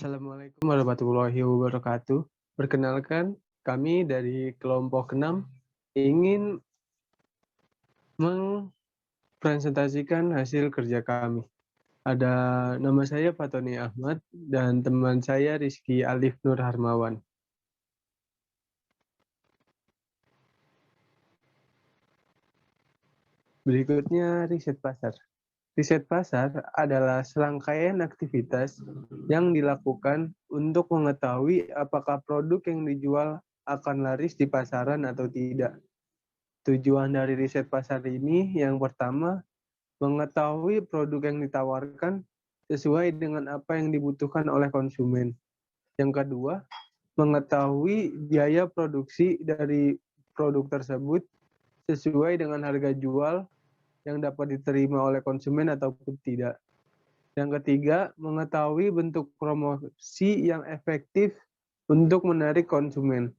Assalamualaikum warahmatullahi wabarakatuh. Perkenalkan, kami dari kelompok 6 ingin mempresentasikan hasil kerja kami. Ada nama saya Fatoni Ahmad dan teman saya Rizky Alif Nur Harmawan. Berikutnya riset pasar. Riset pasar adalah serangkaian aktivitas yang dilakukan untuk mengetahui apakah produk yang dijual akan laris di pasaran atau tidak. Tujuan dari riset pasar ini yang pertama, mengetahui produk yang ditawarkan sesuai dengan apa yang dibutuhkan oleh konsumen. Yang kedua, mengetahui biaya produksi dari produk tersebut sesuai dengan harga jual yang dapat diterima oleh konsumen ataupun tidak. Yang ketiga, mengetahui bentuk promosi yang efektif untuk menarik konsumen.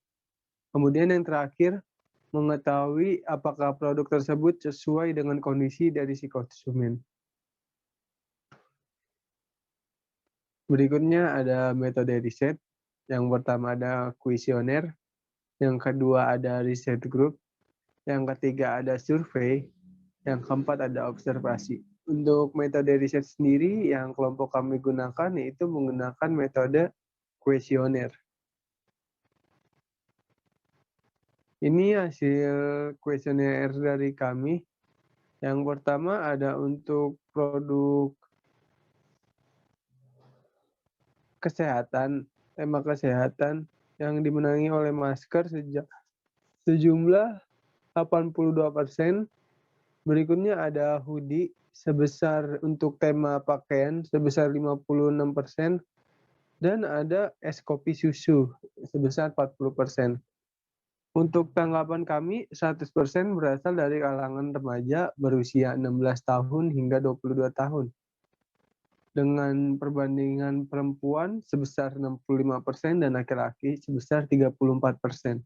Kemudian yang terakhir, mengetahui apakah produk tersebut sesuai dengan kondisi dari si konsumen. Berikutnya ada metode riset. Yang pertama ada kuesioner, yang kedua ada riset group, yang ketiga ada survei, yang keempat ada observasi. Untuk metode riset sendiri yang kelompok kami gunakan yaitu menggunakan metode kuesioner. Ini hasil kuesioner dari kami. Yang pertama ada untuk produk kesehatan, tema kesehatan yang dimenangi oleh masker sejumlah 82%. Berikutnya ada hoodie sebesar untuk tema pakaian sebesar 56%, dan ada es kopi susu sebesar 40%. Untuk tanggapan kami, 100% berasal dari kalangan remaja berusia 16 tahun hingga 22 tahun. Dengan perbandingan perempuan sebesar 65% dan laki-laki sebesar 34%.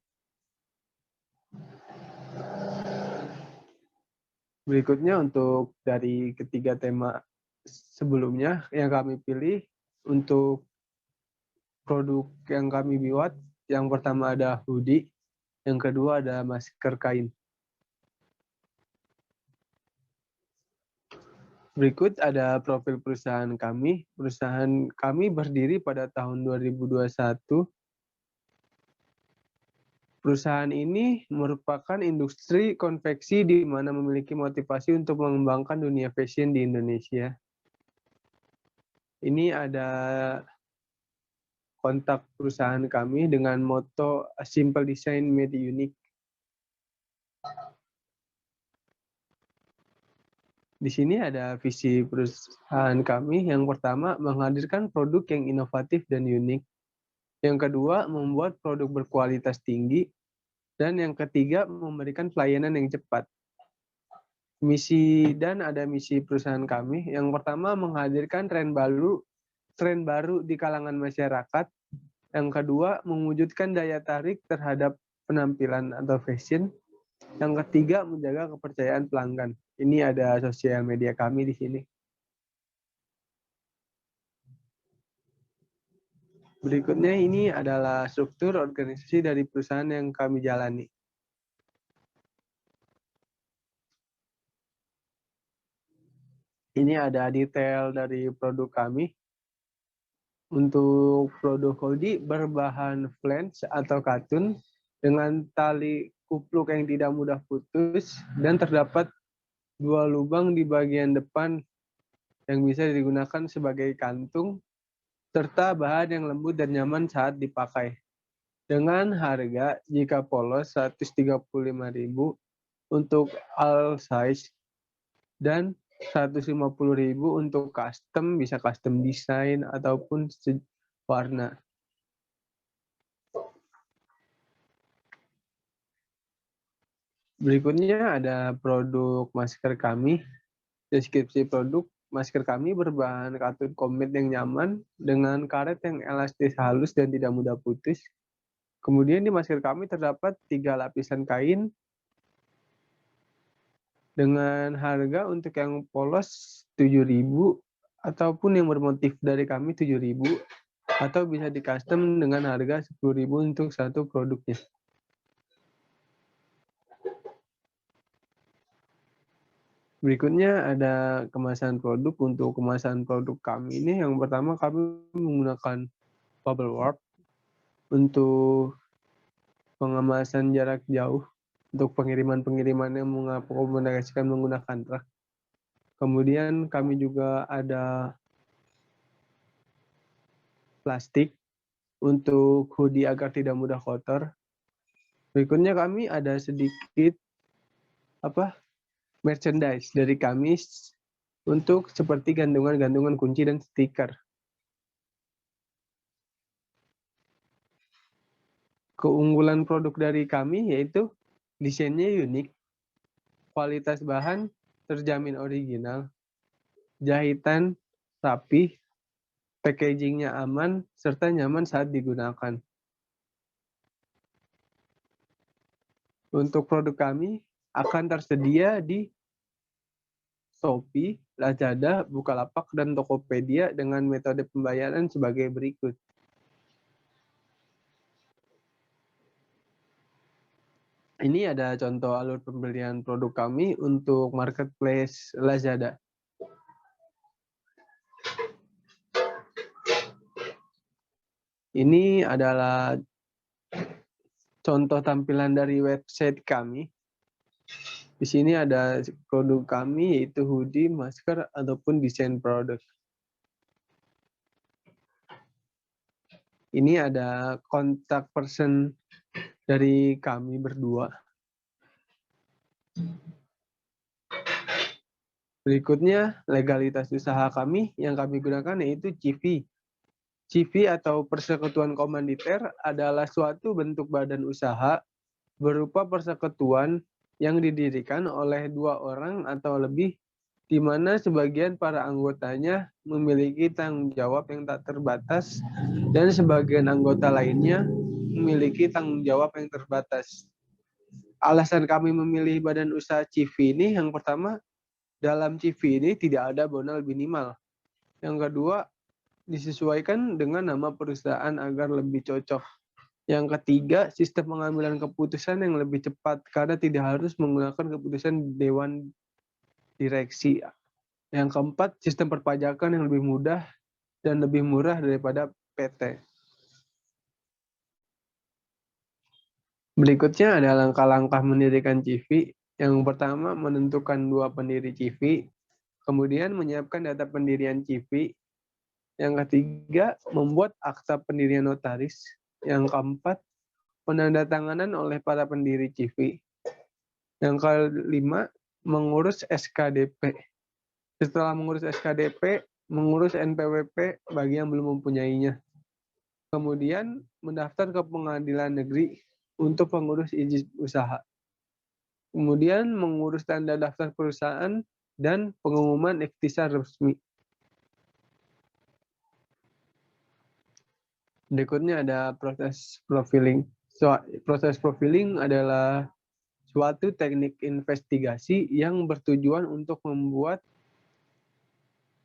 Berikutnya untuk dari ketiga tema sebelumnya yang kami pilih untuk produk yang kami buat, yang pertama ada hoodie, yang kedua ada masker kain. Berikut ada profil perusahaan kami. Perusahaan kami berdiri pada tahun 2021. Perusahaan ini merupakan industri konveksi di mana memiliki motivasi untuk mengembangkan dunia fashion di Indonesia. Ini ada kontak perusahaan kami dengan moto "A Simple Design Made Unique". Di sini ada visi perusahaan kami. Yang pertama, menghadirkan produk yang inovatif dan unik. Yang kedua, membuat produk berkualitas tinggi. Dan yang ketiga, memberikan pelayanan yang cepat. Misi dan ada misi perusahaan kami. Yang pertama, menghadirkan tren baru di kalangan masyarakat. Yang kedua, mewujudkan daya tarik terhadap penampilan atau fashion. Yang ketiga, menjaga kepercayaan pelanggan. Ini ada sosial media kami di sini. Berikutnya ini adalah struktur organisasi dari perusahaan yang kami jalani. Ini ada detail dari produk kami. Untuk produk hoodie berbahan flange atau katun dengan tali kupluk yang tidak mudah putus dan terdapat 2 lubang di bagian depan yang bisa digunakan sebagai kantung, serta bahan yang lembut dan nyaman saat dipakai. Dengan harga jika polos 135.000 untuk all size dan 150.000 untuk custom, bisa custom design ataupun warna. Berikutnya ada produk masker kami. Deskripsi produk masker kami berbahan katun komit yang nyaman dengan karet yang elastis halus dan tidak mudah putus. Kemudian di masker kami terdapat 3 lapisan kain dengan harga untuk yang polos 7.000 ataupun yang bermotif dari kami 7.000. atau bisa di custom dengan harga 10.000 untuk satu produknya. Berikutnya ada kemasan produk. Untuk kemasan produk kami ini, yang pertama kami menggunakan bubble wrap untuk pengemasan jarak jauh untuk pengiriman-pengiriman yang mengakomodasikan menggunakan truk. Kemudian kami juga ada plastik untuk hoodie agar tidak mudah kotor. Berikutnya kami ada sedikit merchandise dari kami untuk seperti gantungan-gantungan kunci dan stiker. Keunggulan produk dari kami yaitu desainnya unik, kualitas bahan terjamin original, jahitan rapi, packagingnya aman, serta nyaman saat digunakan. Untuk produk kami akan tersedia di Shopee, Lazada, Bukalapak, dan Tokopedia dengan metode pembayaran sebagai berikut. Ini ada contoh alur pembelian produk kami untuk marketplace Lazada. Ini adalah contoh tampilan dari website kami. Di sini ada produk kami yaitu hoodie, masker, ataupun desain produk. Ini ada kontak person dari kami berdua. Berikutnya, legalitas usaha kami yang kami gunakan yaitu CV. CV atau Persekutuan Komanditer adalah suatu bentuk badan usaha berupa persekutuan yang didirikan oleh 2 orang atau lebih, di mana sebagian para anggotanya memiliki tanggung jawab yang tak terbatas dan sebagian anggota lainnya memiliki tanggung jawab yang terbatas. Alasan kami memilih badan usaha CV ini, yang pertama, dalam CV ini tidak ada bonal minimal. Yang kedua, disesuaikan dengan nama perusahaan agar lebih cocok. Yang ketiga, sistem pengambilan keputusan yang lebih cepat karena tidak harus menggunakan keputusan dewan direksi. Yang keempat, sistem perpajakan yang lebih mudah dan lebih murah daripada PT. Berikutnya ada langkah-langkah mendirikan CV. Yang pertama, menentukan 2 pendiri CV, kemudian menyiapkan data pendirian CV. Yang ketiga, membuat akta pendirian notaris. Yang keempat, penandatanganan oleh para pendiri CV. Yang kelima, mengurus SKDP. Setelah mengurus SKDP, mengurus NPWP bagi yang belum mempunyainya. Kemudian mendaftar ke pengadilan negeri untuk pengurus izin usaha. Kemudian mengurus tanda daftar perusahaan dan pengumuman ikhtisar resmi. Berikutnya ada proses profiling. Proses profiling adalah suatu teknik investigasi yang bertujuan untuk membuat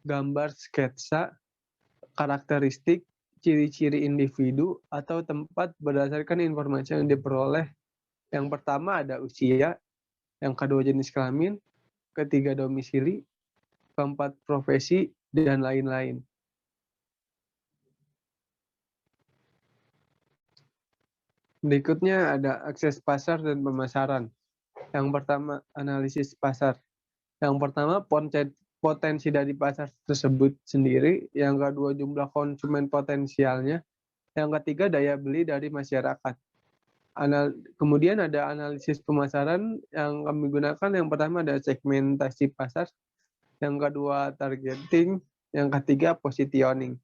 gambar sketsa karakteristik, ciri-ciri individu, atau tempat berdasarkan informasi yang diperoleh. Yang pertama ada usia, yang kedua jenis kelamin, ketiga domisili, keempat profesi, dan lain-lain. Berikutnya ada akses pasar dan pemasaran. Yang pertama, analisis pasar. Yang pertama, potensi dari pasar tersebut sendiri. Yang kedua, jumlah konsumen potensialnya. Yang ketiga, daya beli dari masyarakat. Kemudian ada analisis pemasaran yang kami gunakan. Yang pertama ada segmentasi pasar. Yang kedua, targeting. Yang ketiga, positioning.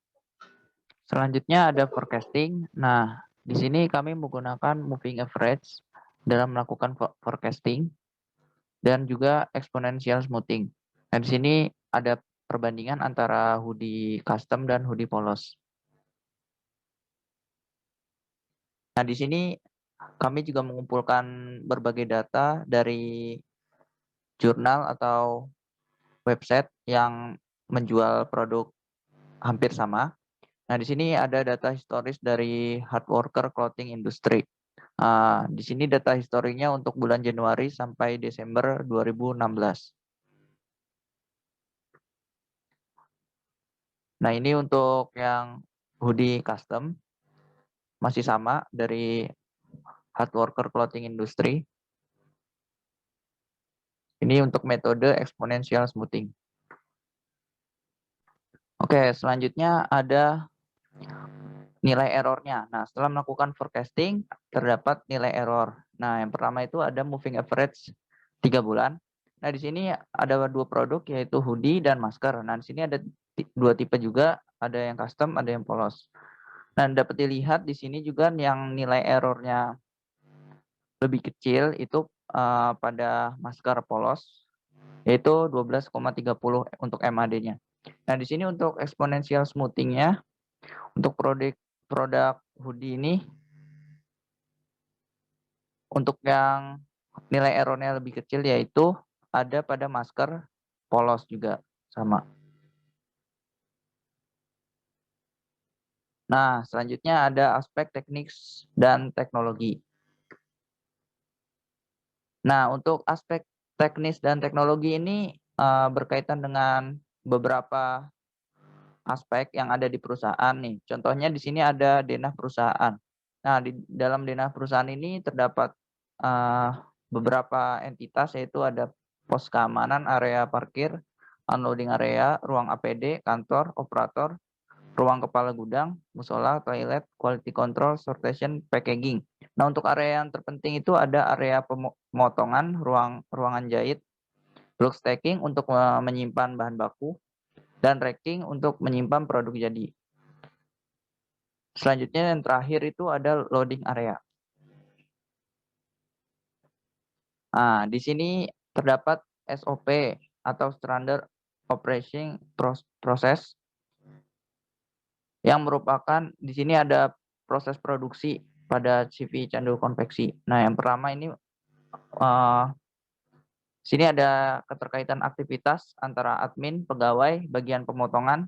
Selanjutnya ada forecasting. Nah, di sini kami menggunakan moving average dalam melakukan forecasting dan juga exponential smoothing. Nah, di sini ada perbandingan antara hoodie custom dan hoodie polos. Nah, di sini kami juga mengumpulkan berbagai data dari jurnal atau website yang menjual produk hampir sama. Nah, di sini ada data historis dari hard worker clothing industry. Di sini data historinya untuk bulan Januari sampai Desember 2016. Nah, ini untuk yang hoodie custom masih sama dari hard worker clothing industry. Ini untuk metode exponential smoothing. Oke, selanjutnya ada nilai errornya. Nah, setelah melakukan forecasting, terdapat nilai error. Nah, yang pertama itu ada moving average 3 bulan. Nah, di sini ada 2 produk, yaitu hoodie dan masker. Nah, di sini ada 2 tipe juga, ada yang custom, ada yang polos. Nah, dapat dilihat di sini juga yang nilai errornya lebih kecil itu pada masker polos, yaitu 12,30 untuk MAD-nya. Nah, di sini untuk exponential smoothing-nya, untuk produk hoodie ini, untuk yang nilai errornya lebih kecil yaitu ada pada masker polos juga sama. Nah, selanjutnya ada aspek teknik dan teknologi. Nah, untuk aspek teknis dan teknologi ini berkaitan dengan beberapa aspek yang ada di perusahaan nih. Contohnya di sini ada denah perusahaan. Nah, di dalam denah perusahaan ini terdapat beberapa entitas, yaitu ada pos keamanan, area parkir, unloading area, ruang APD, kantor, operator, ruang kepala gudang, musola, toilet, quality control, sortation, packaging. Nah, untuk area yang terpenting itu ada area pemotongan, ruangan jahit, bulk stacking untuk menyimpan bahan baku, dan racking untuk menyimpan produk jadi. Selanjutnya yang terakhir itu ada loading area. Nah, di sini terdapat SOP atau Standard Operation Process yang merupakan di sini ada proses produksi pada CV candul konveksi. Nah, yang pertama ini sini ada keterkaitan aktivitas antara admin, pegawai, bagian pemotongan,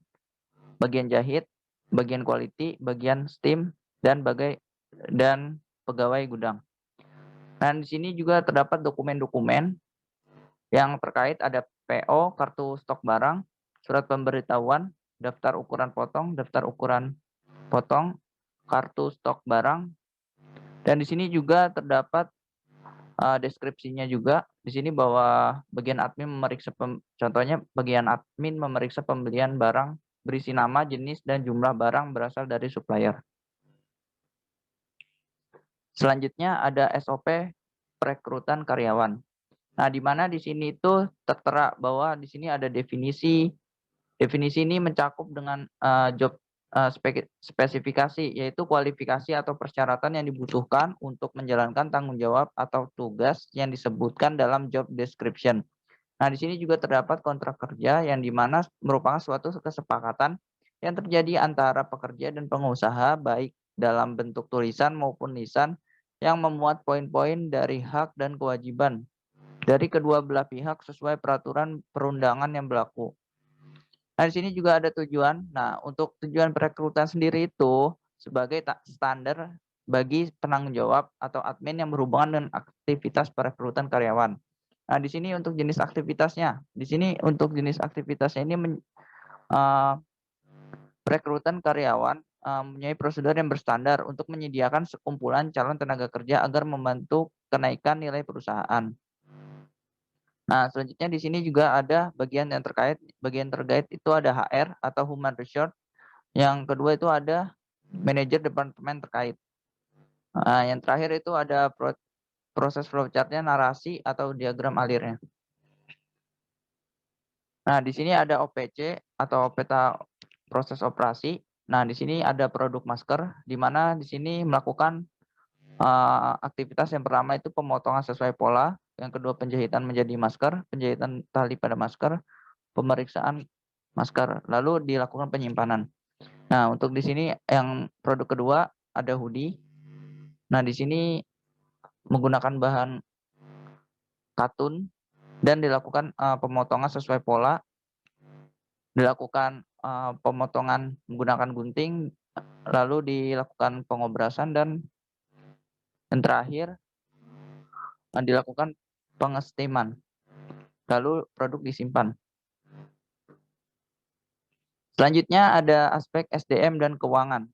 bagian jahit, bagian quality, bagian steam, dan pegawai gudang. Dan di sini juga terdapat dokumen-dokumen yang terkait, ada PO, kartu stok barang, surat pemberitahuan, daftar ukuran potong, kartu stok barang, dan di sini juga terdapat deskripsinya juga. Di sini bahwa bagian admin contohnya bagian admin memeriksa pembelian barang berisi nama, jenis, dan jumlah barang berasal dari supplier. Selanjutnya ada SOP perekrutan karyawan. Nah, di mana di sini itu tertera bahwa di sini ada definisi. Definisi ini mencakup dengan job spesifikasi, yaitu kualifikasi atau persyaratan yang dibutuhkan untuk menjalankan tanggung jawab atau tugas yang disebutkan dalam job description. Nah, di sini juga terdapat kontrak kerja yang dimana merupakan suatu kesepakatan yang terjadi antara pekerja dan pengusaha, baik dalam bentuk tulisan maupun lisan, yang memuat poin-poin dari hak dan kewajiban dari kedua belah pihak sesuai peraturan perundangan yang berlaku. Nah, di sini juga ada tujuan. Nah, untuk tujuan perekrutan sendiri itu sebagai standar bagi penanggung jawab atau admin yang berhubungan dengan aktivitas perekrutan karyawan. Nah, di sini untuk jenis aktivitasnya. Di sini untuk jenis aktivitasnya ini perekrutan karyawan mempunyai prosedur yang berstandar untuk menyediakan sekumpulan calon tenaga kerja agar membantu kenaikan nilai perusahaan. Nah, selanjutnya di sini juga ada bagian yang terkait. Bagian terkait itu ada HR atau Human Resource. Yang kedua itu ada manajer departemen terkait. Nah, yang terakhir itu ada proses flowchart-nya, narasi atau diagram alirnya. Nah, di sini ada OPC atau peta proses operasi. Nah, di sini ada produk masker, di mana di sini melakukan aktivitas yang pertama itu pemotongan sesuai pola, yang kedua penjahitan menjadi masker, penjahitan tali pada masker, pemeriksaan masker, lalu dilakukan penyimpanan. Nah, untuk di sini yang produk kedua ada hoodie. Nah, di sini menggunakan bahan katun dan dilakukan pemotongan sesuai pola, dilakukan pemotongan menggunakan gunting, lalu dilakukan pengobrasan, dan yang terakhir dilakukan pengesteaman, lalu produk disimpan. Selanjutnya ada aspek SDM dan keuangan.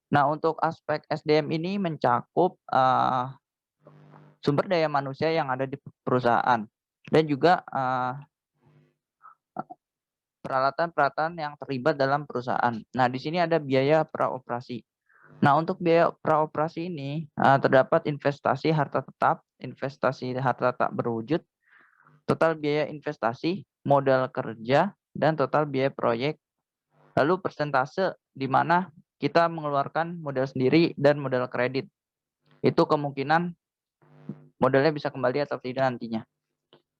Nah, untuk aspek SDM ini mencakup sumber daya manusia yang ada di perusahaan dan juga peralatan-peralatan yang terlibat dalam perusahaan. Nah, di sini ada biaya praoperasi. Nah, untuk biaya praoperasi ini terdapat investasi harta tetap, investasi harta tak berwujud, total biaya investasi, modal kerja, dan total biaya proyek. Lalu persentase di mana kita mengeluarkan modal sendiri dan modal kredit. Itu kemungkinan modalnya bisa kembali atau tidak nantinya.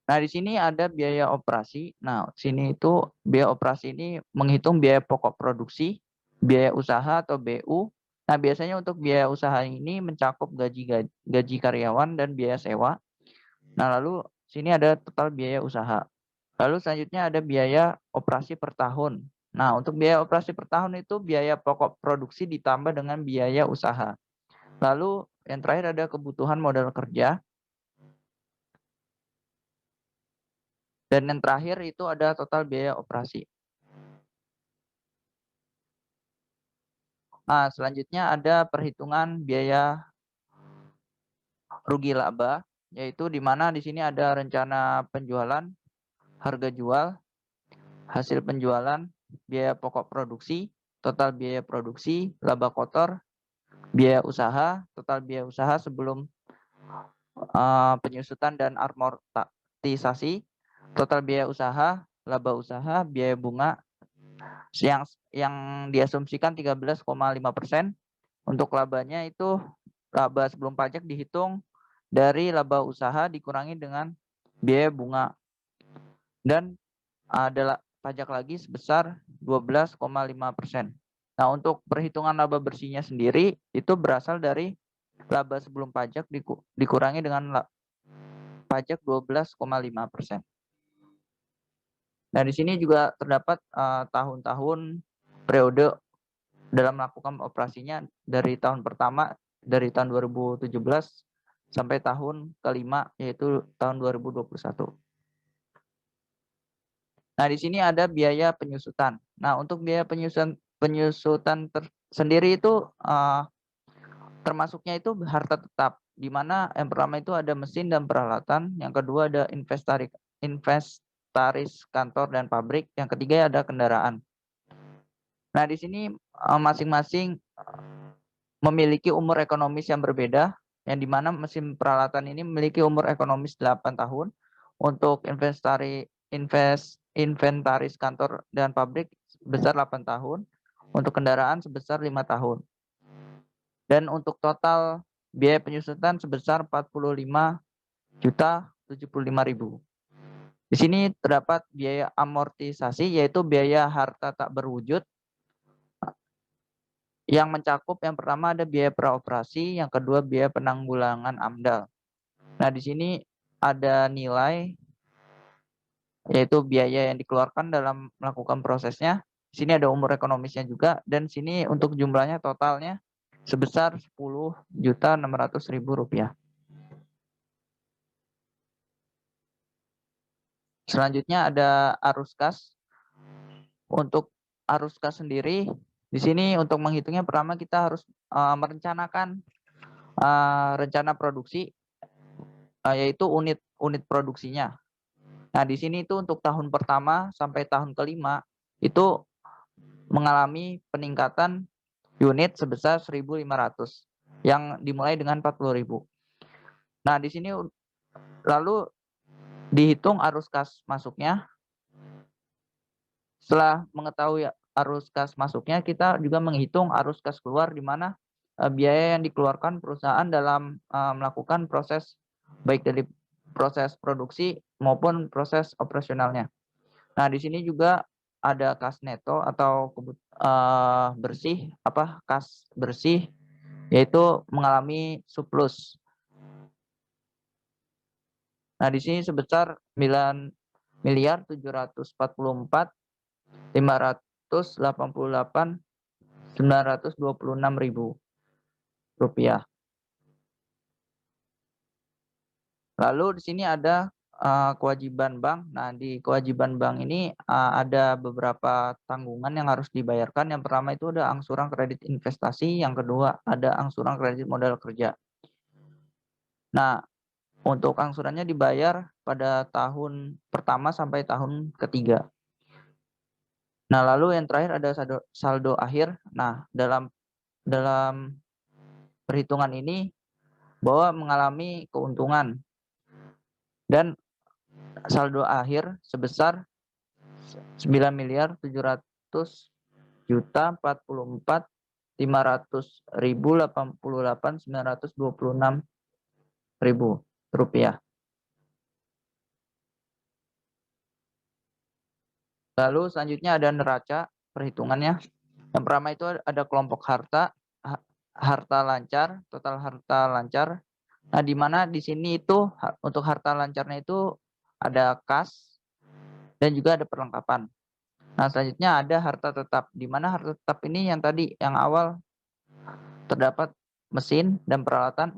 Nah, di sini ada biaya operasi. Nah, sini itu biaya operasi ini menghitung biaya pokok produksi, biaya usaha atau BU. Nah, biasanya untuk biaya usaha ini mencakup gaji karyawan dan biaya sewa. Nah, lalu sini ada total biaya usaha. Lalu selanjutnya ada biaya operasi per tahun. Nah, untuk biaya operasi per tahun itu biaya pokok produksi ditambah dengan biaya usaha. Lalu yang terakhir ada kebutuhan modal kerja. Dan yang terakhir itu ada total biaya operasi. Nah, selanjutnya ada perhitungan biaya rugi laba, yaitu di mana di sini ada rencana penjualan, harga jual, hasil penjualan, biaya pokok produksi, total biaya produksi, laba kotor, biaya usaha, total biaya usaha sebelum penyusutan dan amortisasi, total biaya usaha, laba usaha, biaya bunga yang diasumsikan 13,5%. Untuk labanya itu laba sebelum pajak dihitung dari laba usaha dikurangi dengan biaya bunga. Dan ada pajak lagi sebesar 12,5%. Nah, untuk perhitungan laba bersihnya sendiri itu berasal dari laba sebelum pajak dikurangi dengan pajak 12,5%. Nah, di sini juga terdapat tahun-tahun periode dalam melakukan operasinya dari tahun pertama dari tahun 2017 sampai tahun kelima yaitu tahun 2021. Nah, di sini ada biaya penyusutan. Nah, untuk biaya penyusutan sendiri itu termasuknya itu harta tetap, di mana yang pertama itu ada mesin dan peralatan, yang kedua ada inventaris kantor dan pabrik, yang ketiga ada kendaraan. Nah, di sini masing-masing memiliki umur ekonomis yang berbeda, yang dimana mesin peralatan ini memiliki umur ekonomis 8 tahun, untuk inventaris kantor dan pabrik sebesar 8 tahun, untuk kendaraan sebesar 5 tahun. Dan untuk total biaya penyusutan sebesar 45.075.000. Di sini terdapat biaya amortisasi, yaitu biaya harta tak berwujud, yang mencakup yang pertama ada biaya praoperasi, yang kedua biaya penanggulangan AMDAL. Nah, di sini ada nilai, yaitu biaya yang dikeluarkan dalam melakukan prosesnya. Di sini ada umur ekonomisnya juga, dan sini untuk jumlahnya totalnya sebesar Rp10.600.000. Selanjutnya ada arus kas. Untuk arus kas sendiri, di sini untuk menghitungnya pertama kita harus merencanakan rencana produksi, yaitu unit produksinya. Nah, di sini itu untuk tahun pertama sampai tahun kelima itu mengalami peningkatan unit sebesar 1.500 yang dimulai dengan 40.000. Nah, di sini lalu dihitung arus kas masuknya. Setelah mengetahui arus kas masuknya, kita juga menghitung arus kas keluar, di mana biaya yang dikeluarkan perusahaan dalam melakukan proses baik dari proses produksi maupun proses operasionalnya. Nah, di sini juga ada kas neto atau bersih, kas bersih, yaitu mengalami surplus. Nah, di sini sebesar 9.744.000 588.926.000 rupiah. Lalu di sini ada kewajiban bank. Nah, di kewajiban bank ini ada beberapa tanggungan yang harus dibayarkan. Yang pertama itu ada angsuran kredit investasi, yang kedua ada angsuran kredit modal kerja. Nah, untuk angsurannya dibayar pada tahun pertama sampai tahun ketiga. Nah, lalu yang terakhir ada saldo akhir. Nah, dalam perhitungan ini bahwa mengalami keuntungan dan saldo akhir sebesar 9.744.588.926.000 rupiah. Lalu selanjutnya ada neraca perhitungannya. Yang pertama itu ada kelompok harta lancar, total harta lancar. Nah, di mana di sini itu untuk harta lancarnya itu ada kas dan juga ada perlengkapan. Nah, selanjutnya ada harta tetap, di mana harta tetap ini yang tadi yang awal terdapat mesin dan peralatan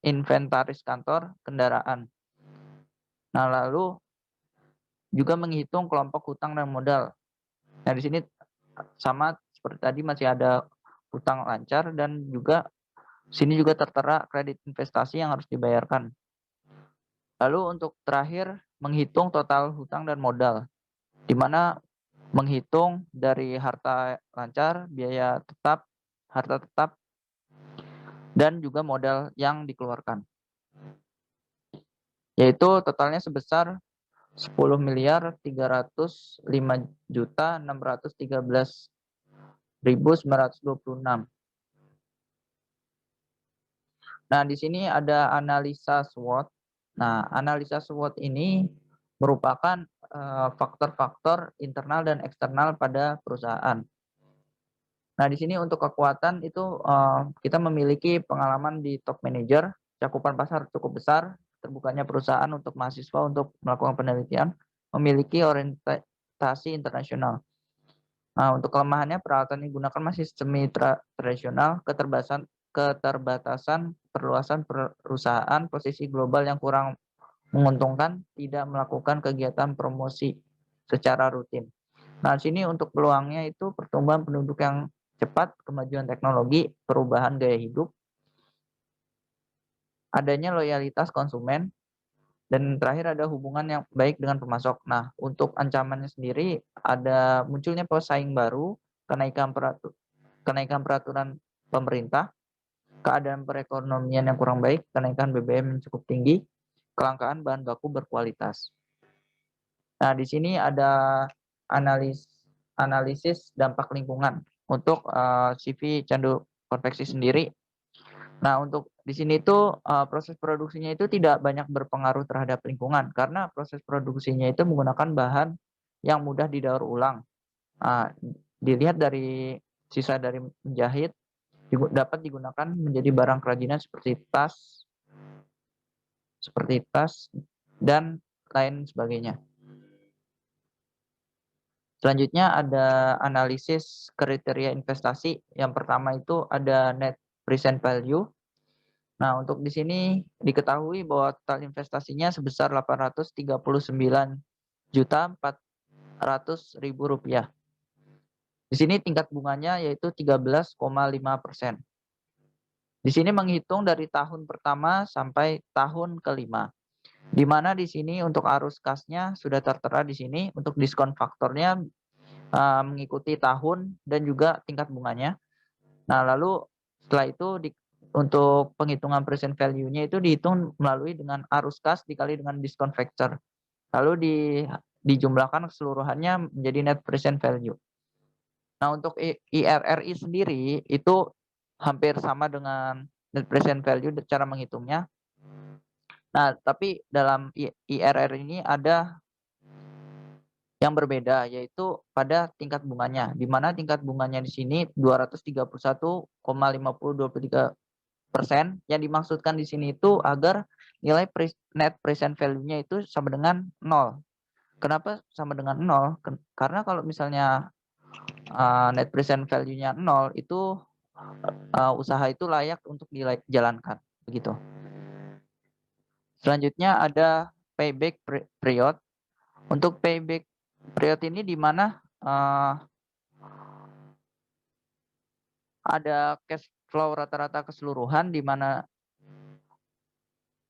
inventaris kantor kendaraan. Nah, lalu juga menghitung kelompok hutang dan modal. Nah, di sini sama seperti tadi masih ada hutang lancar dan juga sini juga tertera kredit investasi yang harus dibayarkan. Lalu untuk terakhir menghitung total hutang dan modal, di mana menghitung dari harta lancar, biaya tetap, harta tetap, dan juga modal yang dikeluarkan. Yaitu totalnya sebesar 10.305.613.926. Nah, di sini ada analisa SWOT. Nah, analisa SWOT ini merupakan faktor-faktor internal dan eksternal pada perusahaan. Nah, di sini untuk kekuatan itu kita memiliki pengalaman di top manager, cakupan pasar cukup besar, terbukanya perusahaan untuk mahasiswa untuk melakukan penelitian, memiliki orientasi internasional. Nah, untuk kelemahannya peralatan yang digunakan masih semi tradisional, keterbatasan perluasan perusahaan, posisi global yang kurang menguntungkan, tidak melakukan kegiatan promosi secara rutin. Nah, sini untuk peluangnya itu pertumbuhan penduduk yang cepat, kemajuan teknologi, perubahan gaya hidup, adanya loyalitas konsumen, dan terakhir ada hubungan yang baik dengan pemasok. Nah, untuk ancamannya sendiri ada munculnya pesaing baru, kenaikan peraturan pemerintah, keadaan perekonomian yang kurang baik, kenaikan BBM yang cukup tinggi, kelangkaan bahan baku berkualitas. Nah, di sini ada analisis dampak lingkungan untuk CV Candu Konveksi sendiri. Nah, untuk di sini itu proses produksinya itu tidak banyak berpengaruh terhadap lingkungan karena proses produksinya itu menggunakan bahan yang mudah didaur ulang. Dilihat dari sisa dari menjahit dapat digunakan menjadi barang kerajinan seperti tas dan lain sebagainya. Selanjutnya ada analisis kriteria investasi. Yang pertama itu ada net present value. Nah, untuk di sini diketahui bahwa total investasinya sebesar Rp839.400.000. Di sini tingkat bunganya yaitu 13,5%. Di sini menghitung dari tahun pertama sampai tahun kelima. Di mana di sini untuk arus kasnya sudah tertera di sini, untuk diskon faktornya mengikuti tahun dan juga tingkat bunganya. Nah, lalu setelah itu untuk penghitungan present value-nya itu dihitung melalui dengan arus kas dikali dengan diskon factor. Lalu dijumlahkan keseluruhannya menjadi net present value. Nah, untuk IRRI sendiri itu hampir sama dengan net present value cara menghitungnya. Nah, tapi dalam IRR ini ada yang berbeda, yaitu pada tingkat bunganya, di mana tingkat bunganya di sini 231,5023%. Yang dimaksudkan di sini itu agar nilai net present value-nya itu sama dengan 0. Kenapa sama dengan 0? Karena kalau misalnya net present value-nya 0, itu usaha itu layak untuk dijalankan, begitu. Selanjutnya ada payback period. Untuk payback period ini di mana ada cash flow rata-rata keseluruhan di mana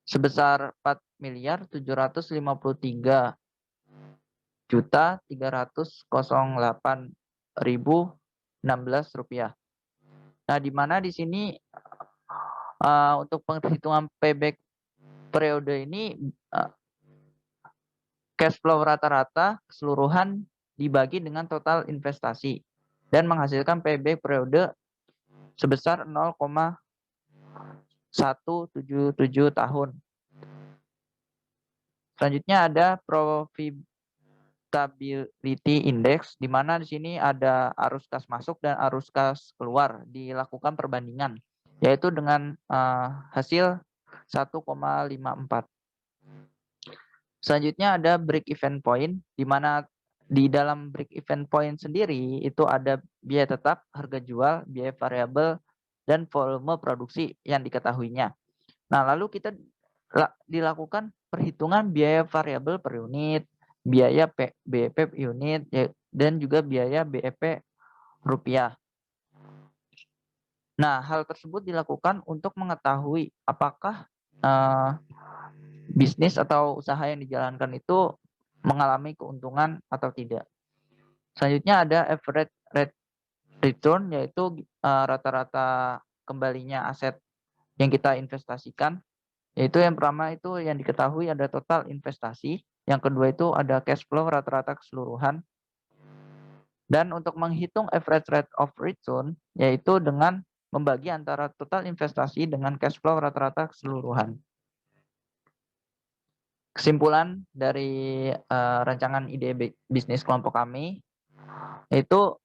sebesar 4.753.308.016 rupiah. Nah, di mana di sini untuk penghitungan payback periode ini cash flow rata-rata keseluruhan dibagi dengan total investasi dan menghasilkan payback periode sebesar 0,177 tahun. Selanjutnya ada profitability index, di mana di sini ada arus kas masuk dan arus kas keluar dilakukan perbandingan, yaitu dengan hasil 1,54. Selanjutnya ada break even point, di mana di dalam break even point sendiri itu ada biaya tetap, harga jual, biaya variabel, dan volume produksi yang diketahuinya. Nah, lalu kita dilakukan perhitungan biaya variabel per unit, biaya BEP per unit, dan juga biaya BEP rupiah. Nah, hal tersebut dilakukan untuk mengetahui apakah bisnis atau usaha yang dijalankan itu mengalami keuntungan atau tidak. Selanjutnya ada average rate return, yaitu rata-rata kembalinya aset yang kita investasikan. Yaitu yang pertama itu yang diketahui ada total investasi, yang kedua itu ada cash flow rata-rata keseluruhan. Dan untuk menghitung average rate of return, yaitu dengan membagi antara total investasi dengan cash flow rata-rata keseluruhan. Kesimpulan dari rancangan ide bisnis kelompok kami itu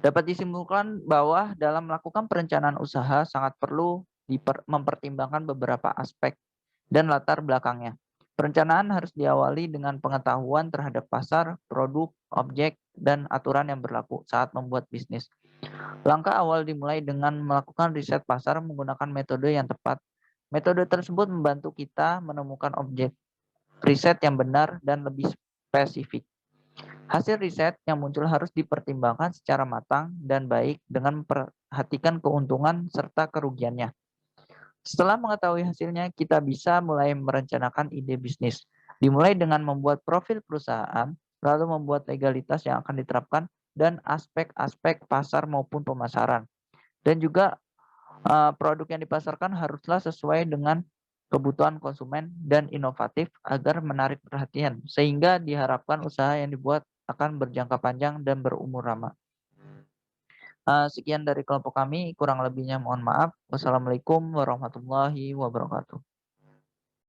dapat disimpulkan bahwa dalam melakukan perencanaan usaha sangat perlu mempertimbangkan beberapa aspek dan latar belakangnya. Perencanaan harus diawali dengan pengetahuan terhadap pasar, produk, objek, dan aturan yang berlaku saat membuat bisnis. Langkah awal dimulai dengan melakukan riset pasar menggunakan metode yang tepat. Metode tersebut membantu kita menemukan objek riset yang benar dan lebih spesifik. Hasil riset yang muncul harus dipertimbangkan secara matang dan baik dengan memperhatikan keuntungan serta kerugiannya. Setelah mengetahui hasilnya, kita bisa mulai merencanakan ide bisnis. Dimulai dengan membuat profil perusahaan, lalu membuat legalitas yang akan diterapkan, dan aspek-aspek pasar maupun pemasaran. Dan juga produk yang dipasarkan haruslah sesuai dengan kebutuhan konsumen dan inovatif agar menarik perhatian, sehingga diharapkan usaha yang dibuat akan berjangka panjang dan berumur lama. Sekian dari kelompok kami, kurang lebihnya mohon maaf. Wassalamualaikum warahmatullahi wabarakatuh.